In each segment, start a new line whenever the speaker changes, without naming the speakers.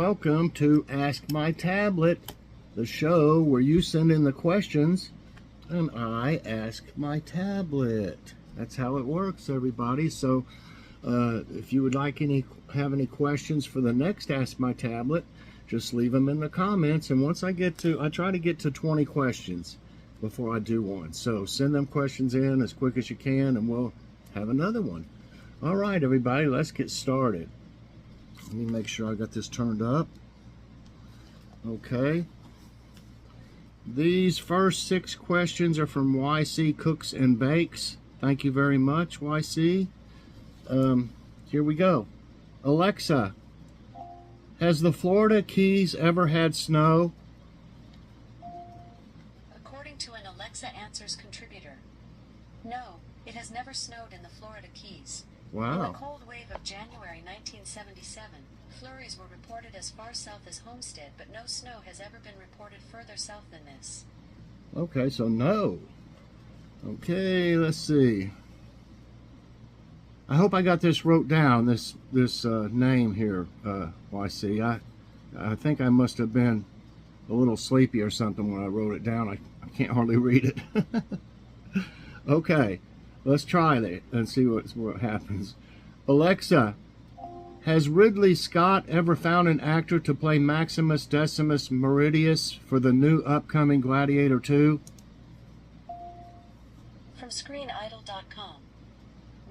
welcome to Ask My Tablet, the show where you send in the questions and I ask my tablet. That's how it works, everybody. So if you would like have any questions for the next Ask My Tablet, just leave them in the comments, and once I try to get to 20 questions before I do one. So send them questions in as quick as you can and we'll have another one. All right, everybody, let's get started. Let me make sure I got this turned up. Okay. These first 6 questions are from YC Cooks and Bakes. Thank you very much, YC. Here we go. Alexa, has the Florida Keys ever had snow?
According to an Alexa Answers contributor, no, it has never snowed in the Florida Keys.
Wow.
In the cold wave of January 1977, flurries were reported as far south as Homestead, but no snow has ever been reported further south than this.
Okay, so no. Okay, let's see. I hope I got this wrote down, this name here, YC. I think I must have been a little sleepy or something when I wrote it down. I can't hardly read it. Okay, let's try it and see what happens. Alexa, has Ridley Scott ever found an actor to play Maximus Decimus Meridius for the new upcoming Gladiator 2?
From ScreenIdol.com,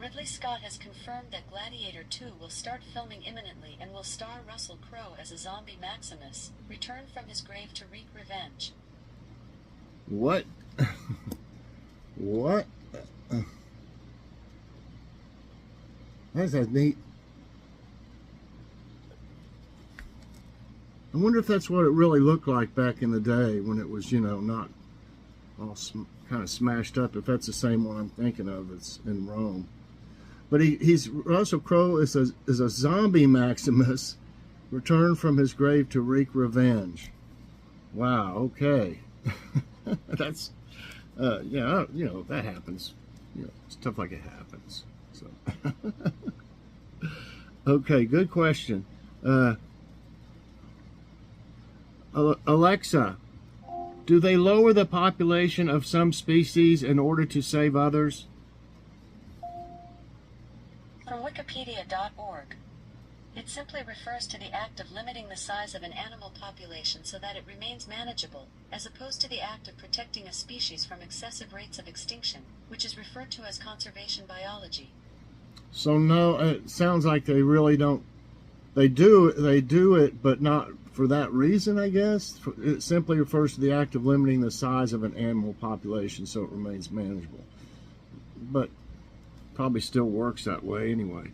Ridley Scott has confirmed that Gladiator 2 will start filming imminently and will star Russell Crowe as a zombie Maximus, returned from his grave to wreak revenge.
What? What? That's neat. I wonder if that's what it really looked like back in the day when it was, not all kind of smashed up. If that's the same one I'm thinking of, it's in Rome. But he's Russell Crowe is a zombie Maximus, returned from his grave to wreak revenge. Wow. Okay. That's yeah. That happens. Stuff like it happens. So. Okay. Good question. Alexa, do they lower the population of some species in order to save others?
From Wikipedia.org, it simply refers to the act of limiting the size of an animal population so that it remains manageable, as opposed to the act of protecting a species from excessive rates of extinction, which is referred to as conservation biology. So
no, it sounds like they really don't. They do it, but not for that reason, I guess. It simply refers to the act of limiting the size of an animal population so it remains manageable. But probably still works that way anyway.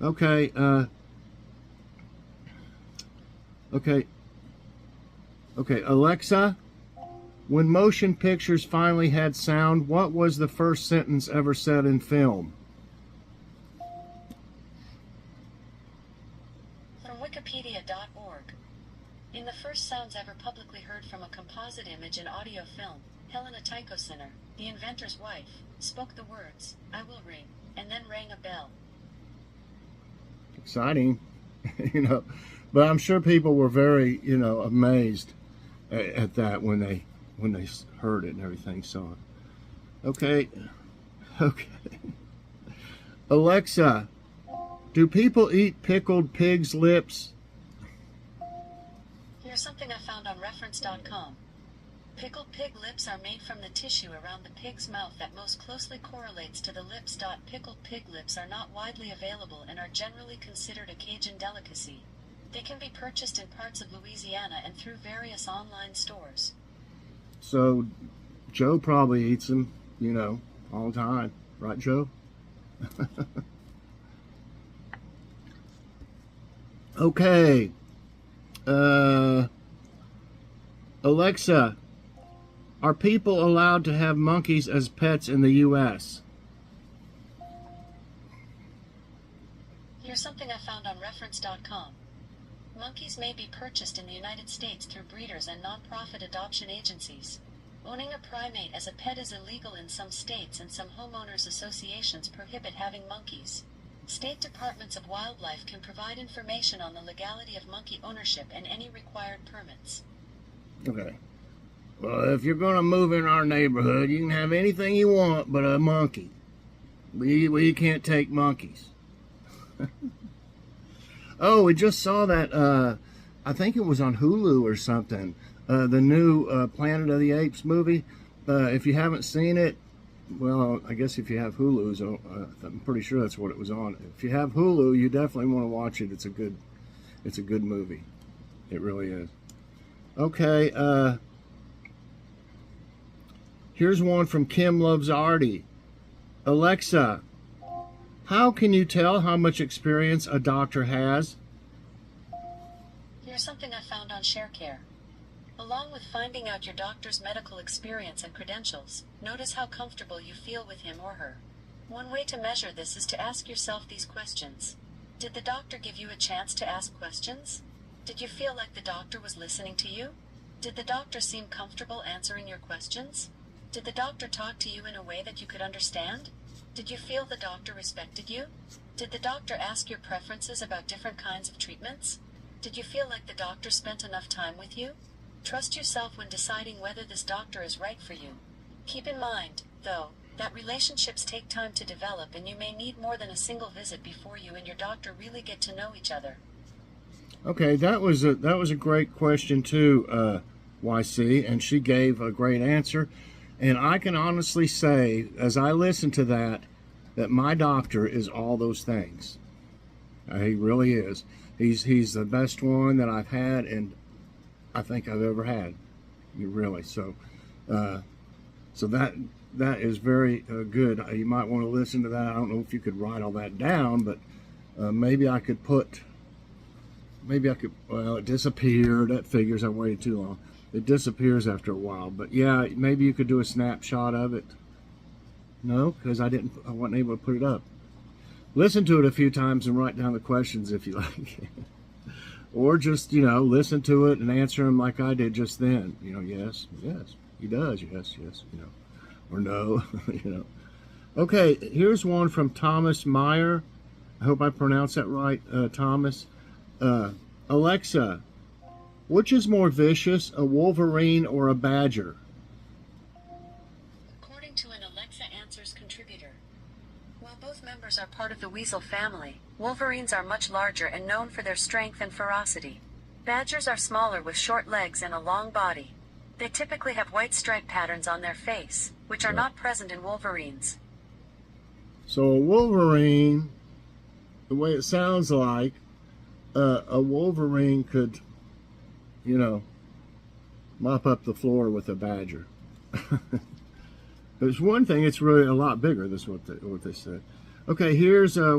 Okay. Okay, Alexa, when motion pictures finally had sound, what was the first sentence ever said in film?
From Wikipedia.org, in the first sounds ever publicly heard from a composite image and audio film, Helena Tycho-Sinner, the inventor's wife, spoke the words, "I will ring," and then rang a bell.
Exciting, But I'm sure people were very, amazed at that when they heard it and everything, saw it. Okay. Alexa, do people eat pickled pig's lips?
Here's something I found on reference.com. Pickled pig lips are made from the tissue around the pig's mouth that most closely correlates to the lips. Pickled pig lips are not widely available and are generally considered a Cajun delicacy. They can be purchased in parts of Louisiana and through various online stores.
So, Joe probably eats them, all the time. Right, Joe? Okay. Alexa, are people allowed to have monkeys as pets in the U.S.?
Here's something I found on reference.com. Monkeys may be purchased in the United States through breeders and non-profit adoption agencies. Owning a primate as a pet is illegal in some states, and some homeowners associations prohibit having monkeys. State departments of wildlife can provide information on the legality of monkey ownership and any required permits.
Okay. Well, if you're going to move in our neighborhood, you can have anything you want but a monkey. We can't take monkeys. Oh, we just saw that, I think it was on Hulu or something, the new Planet of the Apes movie. If you haven't seen it, well, I guess if you have Hulu, I'm pretty sure that's what it was on. If you have Hulu, you definitely want to watch it. It's a good movie. It really is. Okay, here's one from Kim Loves Artie. Alexa, how can you tell how much experience a doctor has?
Here's something I found on ShareCare. Along with finding out your doctor's medical experience and credentials, notice how comfortable you feel with him or her. One way to measure this is to ask yourself these questions. Did the doctor give you a chance to ask questions? Did you feel like the doctor was listening to you? Did the doctor seem comfortable answering your questions? Did the doctor talk to you in a way that you could understand? Did you feel the doctor respected you? Did the doctor ask your preferences about different kinds of treatments? Did you feel like the doctor spent enough time with you? Trust yourself when deciding whether this doctor is right for you. Keep in mind, though, that relationships take time to develop and you may need more than a single visit before you and your doctor really get to know each other.
Okay, that was a great question too, YC, and she gave a great answer. And I can honestly say, as I listen to that my doctor is all those things. He really is. He's the best one that I've had, and I think I've ever had. Really. So that is very good. You might want to listen to that. I don't know if you could write all that down, but maybe I could. Well, it disappeared. That figures I waited too long. It disappears after a while. But yeah, maybe you could do a snapshot of it. No, because I wasn't able to put it up. Listen to it a few times and write down the questions if you like. Or just, listen to it and answer them like I did just then. Yes, he does, yes, or no, Okay, here's one from Thomas Meyer. I hope I pronounced that right, Thomas. Alexa, which is more vicious, a wolverine or a badger?
According to an Alexa Answers contributor, while both members are part of the weasel family, wolverines are much larger and known for their strength and ferocity. Badgers are smaller with short legs and a long body. They typically have white stripe patterns on their face, which are not present in wolverines.
So a wolverine, the way it sounds like, a wolverine could, mop up the floor with a badger. There's one thing, it's really a lot bigger. That's what they said. Okay, here's 4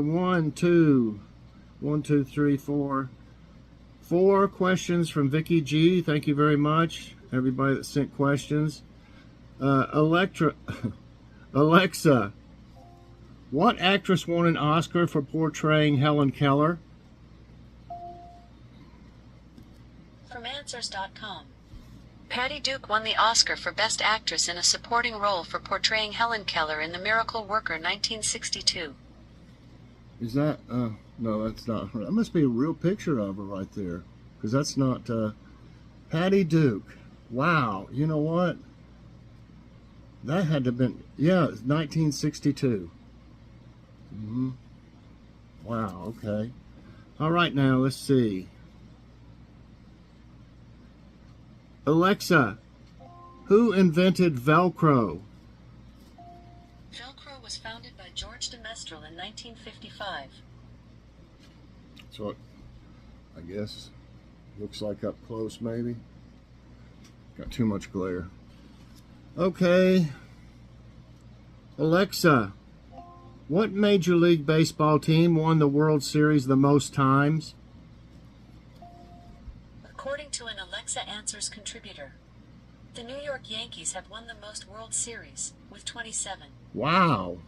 questions from Vicky G. Thank you very much, everybody that sent questions. Alexa, what actress won an Oscar for portraying Helen Keller?
From Answers.com. Patty Duke won the Oscar for Best Actress in a Supporting Role for portraying Helen Keller in The Miracle Worker 1962.
Is that, no, that's not her. That must be a real picture of her right there. Because that's not, Patty Duke. Wow, you know what? That had to have been, 1962. Wow, okay. All right, now, let's see. Alexa, who invented Velcro?
Velcro was founded by George de Mestral in 1955.
So, I guess, looks like up close maybe. Got too much glare. Okay. Alexa, what Major League Baseball team won the World Series the most times?
According to an Alexa Answers contributor, the New York Yankees have won the most World Series, with 27.
Wow.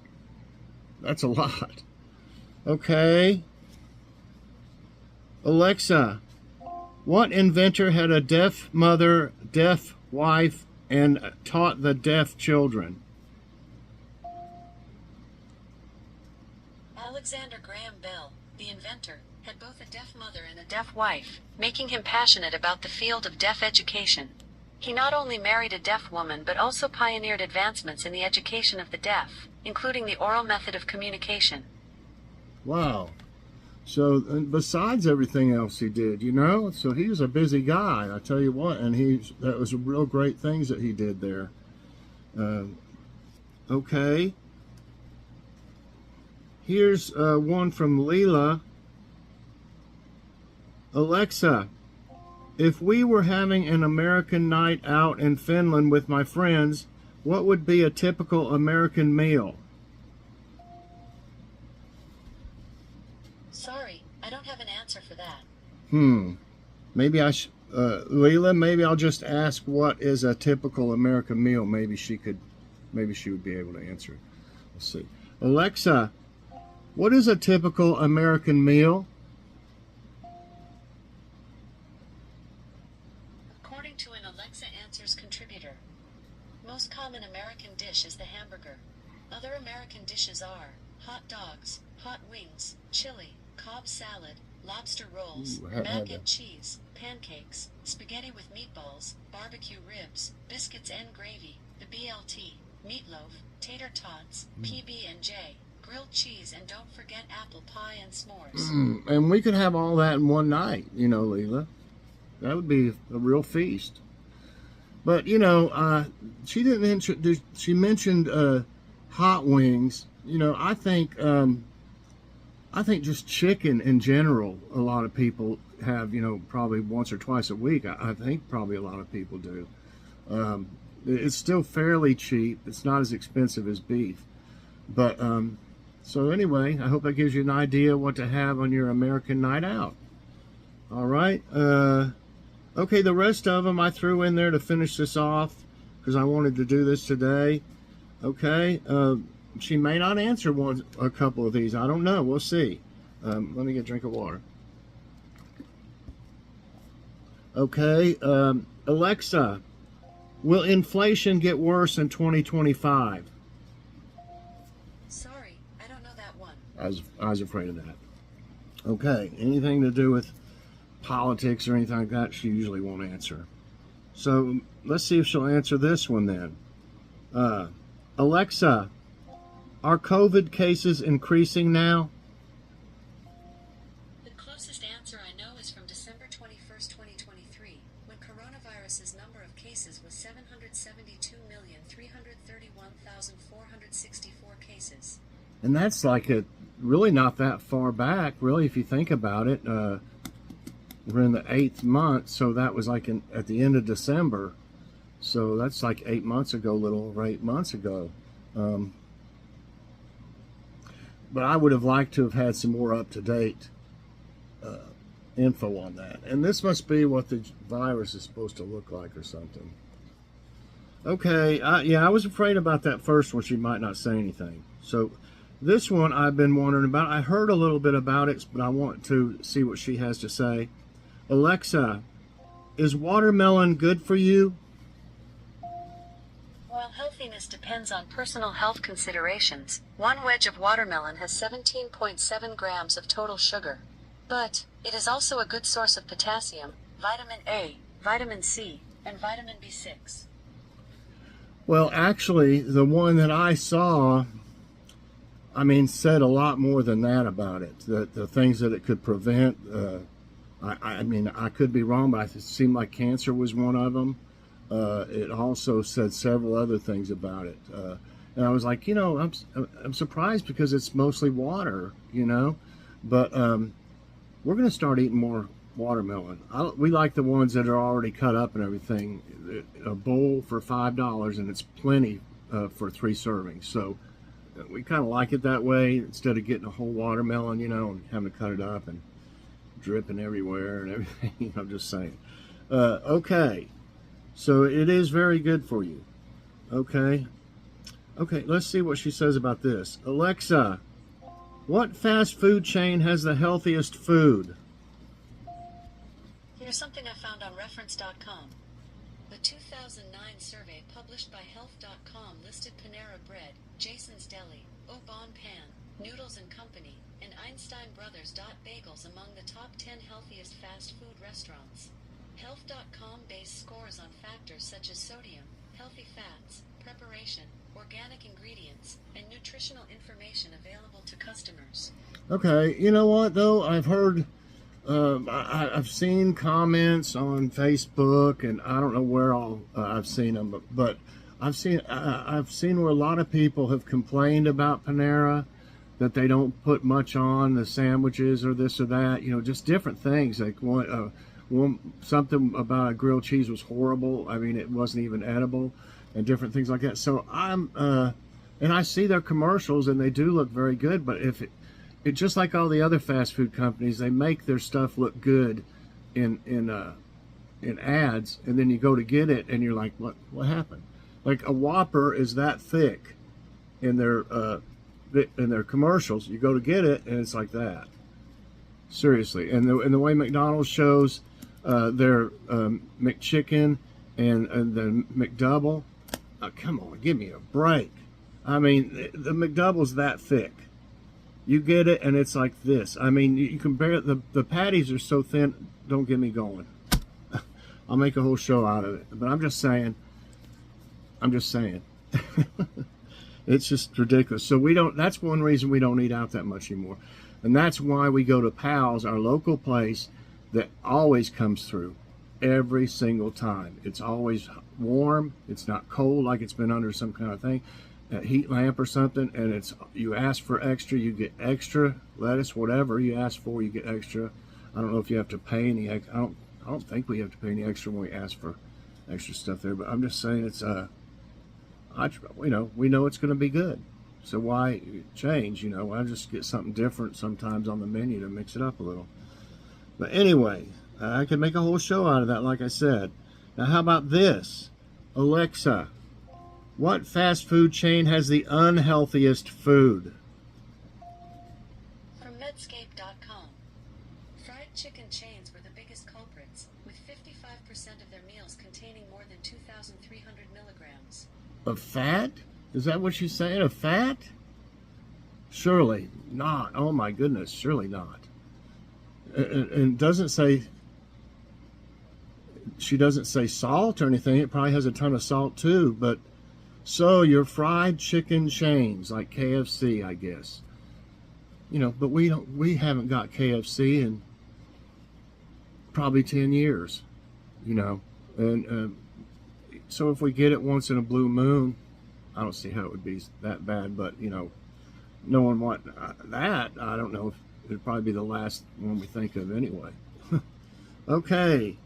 That's a lot. Okay. Alexa, what inventor had a deaf mother, deaf wife, and taught the deaf children?
Alexander Graham Bell, the inventor, had both a deaf mother and a deaf wife, making him passionate about the field of deaf education. He not only married a deaf woman but also pioneered advancements in the education of the deaf, including the oral method of communication.
Wow. So besides everything else he did, so he was a busy guy, I tell you what, and that was real great things that he did there. Okay. Here's one from Leela. Alexa, if we were having an American night out in Finland with my friends, what would be a typical American meal?
Sorry, I don't have an answer for that.
Maybe Leela, maybe I'll just ask what is a typical American meal. Maybe she would be able to answer. Let's see. Alexa, what is a typical American meal?
According to an Alexa Answers contributor, most common American dish is the hamburger. Other American dishes are hot dogs, hot wings, chili, Cobb salad, lobster rolls, mac and cheese, pancakes, spaghetti with meatballs, barbecue ribs, biscuits and gravy, the BLT, meatloaf, tater tots, PB&J, grilled cheese, and don't forget apple pie and s'mores.
And we could have all that in one night, Leela. That would be a real feast. But, she didn't introduce, she mentioned hot wings. I think just chicken in general, a lot of people have, probably once or twice a week. I think probably a lot of people do. It's still fairly cheap. It's not as expensive as beef. But, so anyway, I hope that gives you an idea what to have on your American night out. All right. Okay, the rest of them I threw in there to finish this off because I wanted to do this today. Okay. She may not answer a couple of these. I don't know. We'll see. Let me get a drink of water. Okay. Alexa, will inflation get worse in 2025?
Sorry, I don't know that one.
I was afraid of that. Okay. Anything to do with politics or anything like that, she usually won't answer. So let's see if she'll answer this one then. Alexa, are COVID cases increasing now?
The closest answer I know is from December 21st, 2023, when coronavirus's number of cases was 772,331,464 cases.
And that's like really not that far back, really, if you think about it. We're in the 8th month, so that was like at the end of December. So that's like 8 months ago, little over 8 months ago. But I would have liked to have had some more up-to-date info on that. And this must be what the virus is supposed to look like or something. Okay, I was afraid about that first one. She might not say anything. So this one I've been wondering about. I heard a little bit about it, but I want to see what she has to say. Alexa, is watermelon good for you?
While healthiness depends on personal health considerations, one wedge of watermelon has 17.7 grams of total sugar. But it is also a good source of potassium, vitamin A, vitamin C, and vitamin B6.
Well, actually, the one that I saw, said a lot more than that about it. The things that it could prevent, I could be wrong, but it seemed like cancer was one of them. It also said several other things about it. And I was like, I'm surprised because it's mostly water, But we're going to start eating more watermelon. We like the ones that are already cut up and everything. A bowl for $5, and it's plenty for 3 servings. So we kind of like it that way instead of getting a whole watermelon, and having to cut it up and dripping everywhere and everything. I'm just saying. Okay. So it is very good for you. Okay. Okay, let's see what she says about this. Alexa, what fast food chain has the healthiest food?
Here's something I found on reference.com. The 2009 survey published by health.com listed Panera Bread, Jason's Deli, Au Bon Pan, Noodles & Company, and Einstein Brothers. Bagels among the top 10 healthiest fast food restaurants. Health.com based scores on factors such as sodium, healthy fats, preparation, organic ingredients, and nutritional information available to customers.
Okay, you know what though? I've heard, I've seen comments on Facebook, and I don't know where all I've seen them, but I've seen where a lot of people have complained about Panera, that they don't put much on the sandwiches or this or that. You know, just different things. Like something about a grilled cheese was horrible. I mean, it wasn't even edible, and different things like that. So and I see their commercials, and they do look very good. But if it just like all the other fast food companies, they make their stuff look good in ads, and then you go to get it, and you're like, what happened? Like a Whopper is that thick in their commercials. You go to get it, and it's like that. Seriously. And the way McDonald's shows their McChicken and the McDouble, come on, give me a break. I mean, the McDouble's that thick. You get it, and it's like this. I mean, you can bear the patties are so thin. Don't get me going. I'll make a whole show out of it. But I'm just saying. It's just ridiculous. So that's one reason we don't eat out that much anymore. And that's why we go to Pal's, our local place that always comes through every single time. It's always warm. It's not cold like it's been under some kind of thing, a heat lamp or something. And you ask for extra, you get extra lettuce, whatever you ask for, you get extra. I don't know if you have to pay any. I don't think we have to pay any extra when we ask for extra stuff there. But I'm just saying we know it's going to be good. So why change? I just get something different sometimes on the menu to mix it up a little. But anyway, I could make a whole show out of that, like I said. Now, how about this? Alexa, what fast food chain has the unhealthiest food?
From Medscape.com. Fried chicken chains were the biggest culprits, with 55% of their meals containing more than 2,300 milligrams
of fat? Is that what she's saying? Of fat? Surely not. Oh my goodness, surely not. And doesn't say, she doesn't say salt or anything. It probably has a ton of salt too. But so your fried chicken chains like KFC, I guess. But we haven't got KFC in probably 10 years. And so if we get it once in a blue moon, I don't see how it would be that bad. But no one want that. I don't know if it'd probably be the last one we think of anyway. Okay.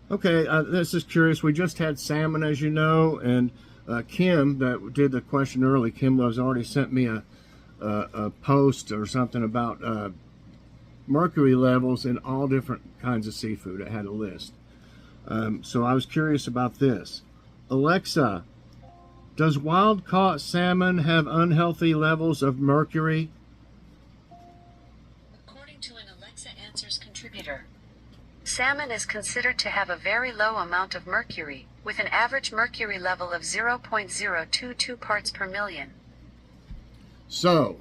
This is curious. We just had salmon, as you know, and Kim, that did the question early, Kim has already sent me a post or something about mercury levels in all different kinds of seafood. It had a list. So I was curious about this. Alexa, does wild-caught salmon have unhealthy levels of mercury?
According to an Alexa Answers contributor, salmon is considered to have a very low amount of mercury, with an average mercury level of 0.022 parts per million.
So,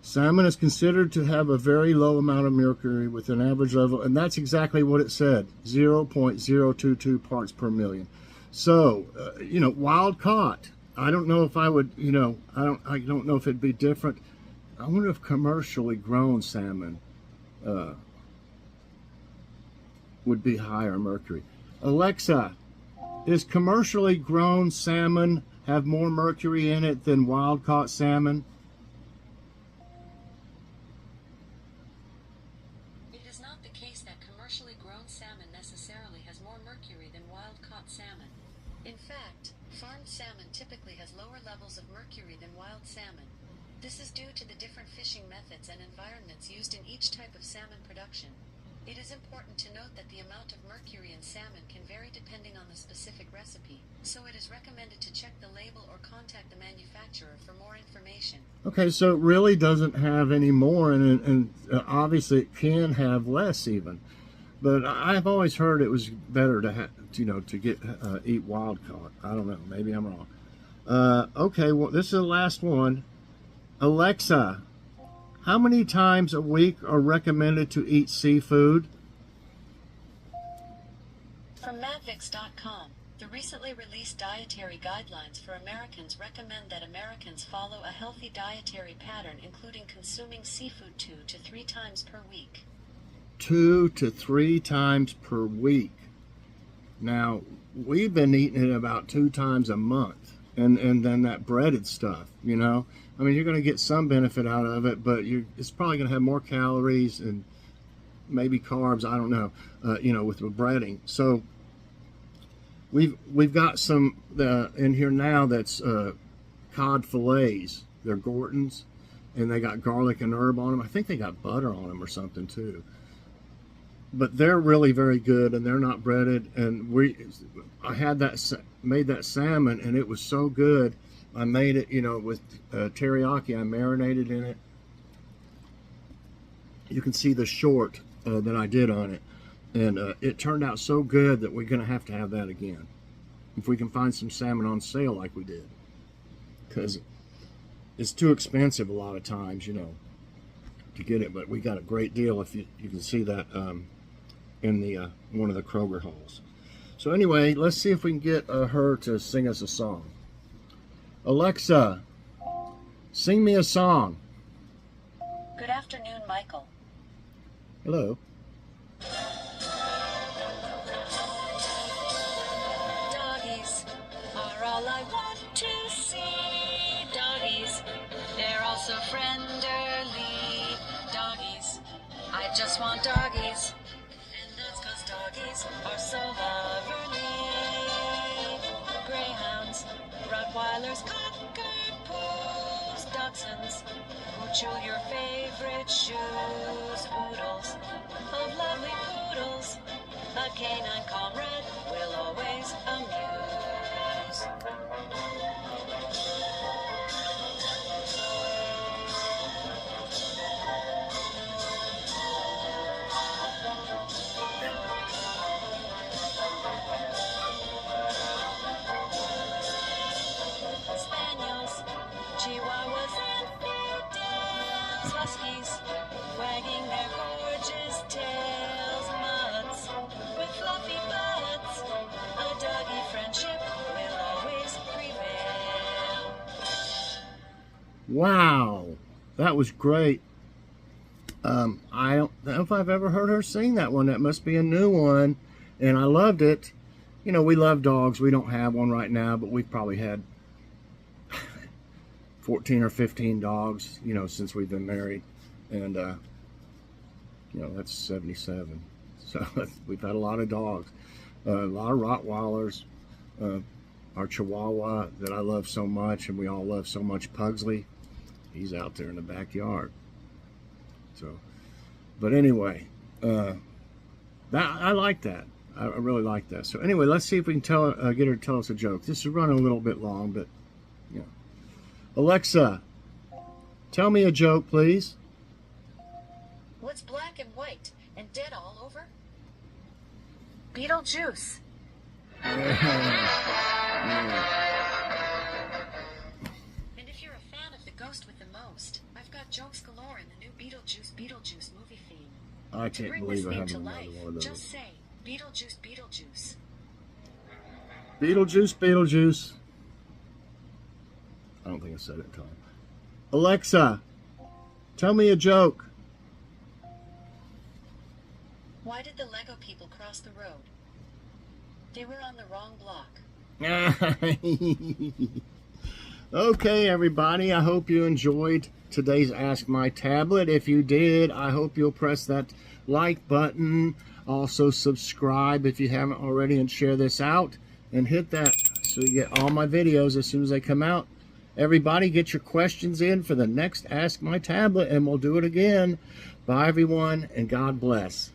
salmon is considered to have a very low amount of mercury with an average level, and that's exactly what it said, 0.022 parts per million. So, wild caught. I don't know if I would, I don't know if it'd be different. I wonder if commercially grown salmon would be higher mercury. Alexa, is commercially grown salmon have more mercury in it than wild caught salmon?
It is not the case that commercially grown salmon necessarily has more mercury than wild-caught salmon. In fact, farmed salmon typically has lower levels of mercury than wild salmon. This is due to the different fishing methods and environments used in each type of salmon production. It is important to note that the amount of mercury in salmon can vary depending on the specific recipe, so it is recommended to check the label or contact the manufacturer for more information.
Okay, so it really doesn't have any more, and obviously it can have less even. But I've always heard it was better to eat wild caught. I don't know, maybe I'm wrong. Okay, well, this is the last one. Alexa, how many times a week are recommended to eat seafood?
From Mavix.com, the recently released dietary guidelines for Americans recommend that Americans follow a healthy dietary pattern, including consuming seafood 2 to 3 times per week.
2 to 3 times per week. Now, we've been eating it about 2 times a month. And then that breaded stuff, you know. I mean, you're going to get some benefit out of it, but it's probably going to have more calories and maybe carbs, I don't know, you know, with the breading. So we've got some in here now that's cod fillets. They're Gorton's, and they got garlic and herb on them. I think they got butter on them or something too. But they're really very good, and they're not breaded. And I had made that salmon, and it was so good. I made it, you know, with teriyaki. I marinated in it. You can see the short that I did on it, and it turned out so good that we're going to have that again if we can find some salmon on sale like we did, because it's too expensive a lot of times, you know, to get it. But we got a great deal if you can see that in the one of the Kroger hauls. So anyway, let's see if we can get her to sing us a song. Alexa, sing me a song.
Good afternoon, Michael.
Hello.
Doggies are all I want to see. Doggies, they're also friendly. Doggies, I just want doggies. Doggies are so loverly. Greyhounds, Rottweilers, Cockapoos, Dachshunds, who chew your favorite shoes. Oodles of lovely poodles, a canine comrade will always amuse. Chihuahuas and poodles, huskies, wagging their gorgeous tails, mutts with fluffy butts, a doggy friendship will always prevail.
Wow, that was great. I don't know if I've ever heard her sing that one. That must be a new one, and I loved it. You know, we love dogs. We don't have one right now, but we've probably had 14 or 15 dogs, you know, since we've been married. And, you know, that's 77. So we've had a lot of dogs, a lot of Rottweilers, our Chihuahua that I love so much, and we all love so much, Pugsley. He's out there in the backyard. So, but anyway, I like that. I really like that. So anyway, let's see if we can get her to tell us a joke. This is running a little bit long, but, you know. Alexa, tell me a joke, please.
What's black and white and dead all over? Beetlejuice. And if you're a fan of The Ghost with the Most, I've got jokes galore in the new Beetlejuice movie theme.
I
To
can't
bring
believe
this
I
theme
haven't
to
another
life,
one of those.
just say Beetlejuice.
Beetlejuice. I don't think I said it in time. Alexa, tell me a joke.
Why did the Lego people cross the road? They were on the wrong block.
Okay, everybody, I hope you enjoyed today's Ask My Tablet. If you did, I hope you'll press that like button. Also subscribe if you haven't already, and share this out, and hit that so you get all my videos as soon as they come out. Everybody, get your questions in for the next Ask My Tablet, and we'll do it again. Bye, everyone, and God bless.